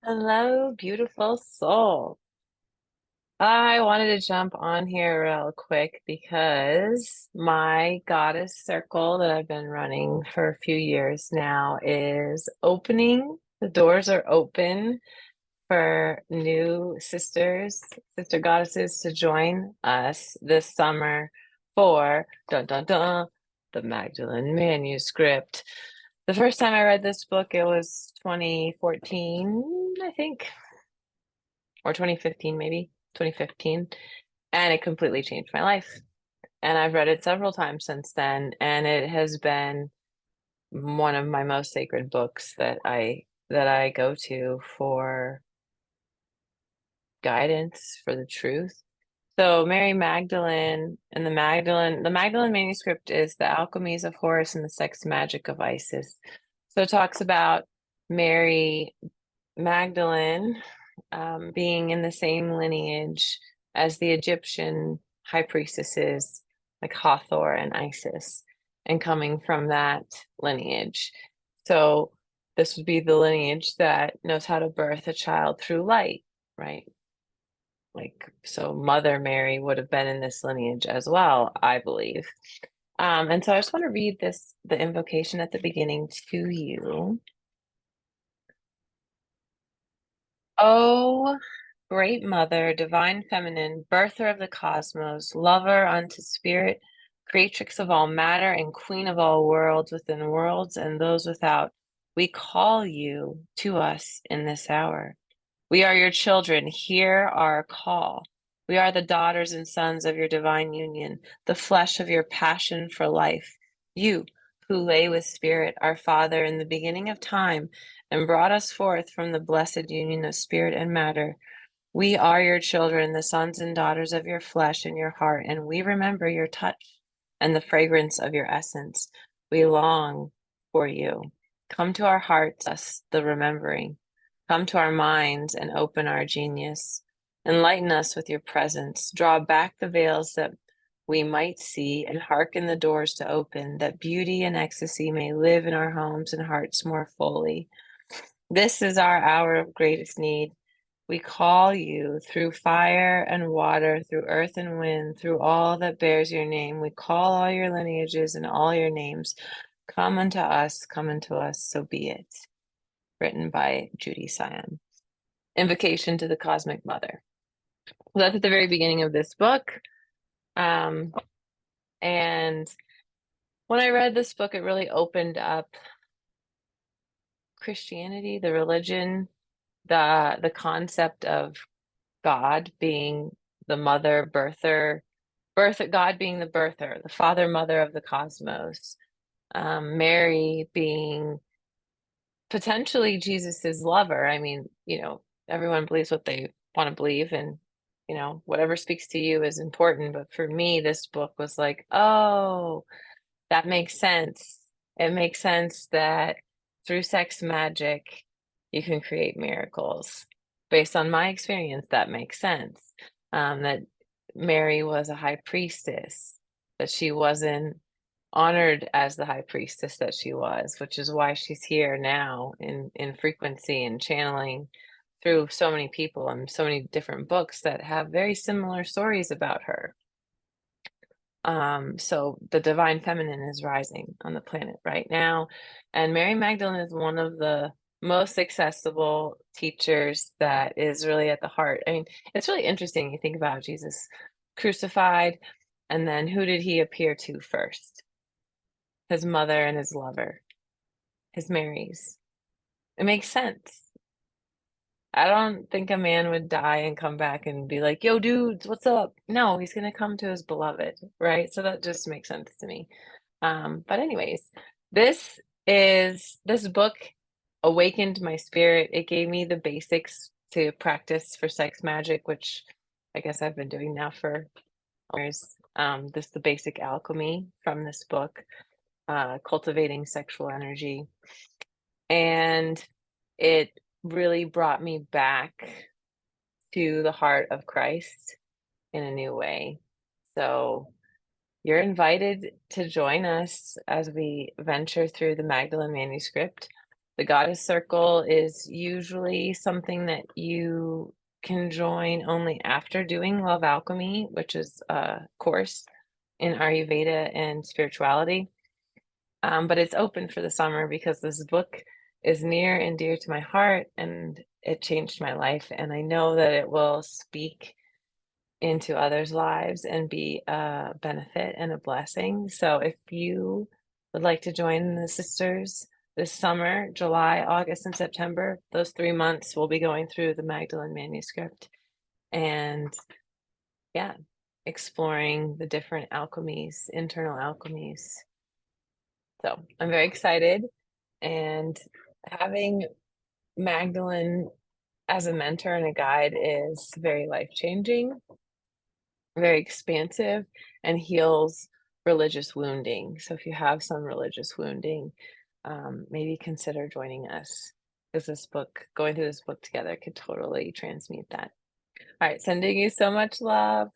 Hello, beautiful soul. I wanted to jump on here real quick because my goddess circle that I've been running for a few years now is opening. The doors are open for new sister goddesses to join us this summer for dun dun dun, the Magdalen Manuscript. The first time I read this book, it was 2014, I think, or 2015, maybe 2015. And it completely changed my life. And I've read it several times since then. And it has been one of my most sacred books that I go to for guidance, for the truth. So Mary Magdalene and the Magdalene manuscript is the alchemies of Horus and the sex magic of Isis. So it talks about Mary Magdalene being in the same lineage as the Egyptian high priestesses like Hathor and Isis, and coming from that lineage. So this would be the lineage that knows how to birth a child through light, right? Like, so Mother Mary would have been in this lineage as well, I believe. And so I just want to read the invocation at the beginning to you. Oh, great Mother, divine feminine, birther of the cosmos, lover unto spirit, creatrix of all matter, and queen of all worlds within worlds and those without, we call you to us in this hour. We are your children. Hear our call. We are the daughters and sons of your divine union, the flesh of your passion for life. You, who lay with Spirit, our Father, in the beginning of time, and brought us forth from the blessed union of spirit and matter. We are your children, the sons and daughters of your flesh and your heart, and we remember your touch and the fragrance of your essence. We long for you. Come to our hearts, us the remembering. Come to our minds and open our genius. Enlighten us with your presence. Draw back the veils that we might see and hearken the doors to open, that beauty and ecstasy may live in our homes and hearts more fully. This is our hour of greatest need. We call you through fire and water, through earth and wind, through all that bears your name. We call all your lineages and all your names. Come unto us, come unto us, so be it. Written by Judy Sion. Invocation to the Cosmic Mother. Well, that's at the very beginning of this book. And when I read this book, it really opened up Christianity, the religion, the concept of God being the mother birther, God being the birther, the father mother of the cosmos, Mary being potentially Jesus's lover. I mean, everyone believes what they want to believe, and whatever speaks to you is important. But for me, this book was like, oh, that makes sense. It makes sense that through sex magic, you can create miracles. Based on my experience, that makes sense. That Mary was a high priestess, that she wasn't honored as the high priestess that she was, which is why she's here now in frequency and channeling through so many people and so many different books that have very similar stories about her. So the divine feminine is rising on the planet right now. And Mary Magdalene is one of the most accessible teachers that is really at the heart. I mean, it's really interesting. You think about Jesus crucified, and then who did he appear to first? His mother and his lover, his Marys. It makes sense. I don't think a man would die and come back and be like, yo, dudes, what's up? No, he's going to come to his beloved, right? So that just makes sense to me. But anyways, this book awakened my spirit. It gave me the basics to practice for sex magic, which I guess I've been doing now for years. This the basic alchemy from this book, cultivating sexual energy. And it really brought me back to the heart of Christ in a new way. So you're invited to join us as we venture through the Magdalen manuscript. The Goddess Circle is usually something that you can join only after doing Love Alchemy, which is a course in Ayurveda and spirituality. But it's open for the summer because this book is near and dear to my heart, and it changed my life. And I know that it will speak into others' lives and be a benefit and a blessing. So if you would like to join the sisters this summer, July, August, and September, those 3 months, we'll be going through the Magdalen Manuscript and, yeah, exploring the different alchemies, internal alchemies. So I'm very excited, and having Magdalen as a mentor and a guide is very life-changing, very expansive, and heals religious wounding. So if you have some religious wounding, maybe consider joining us, because this book, going through this book together, could totally transmute that. All right, sending you so much love.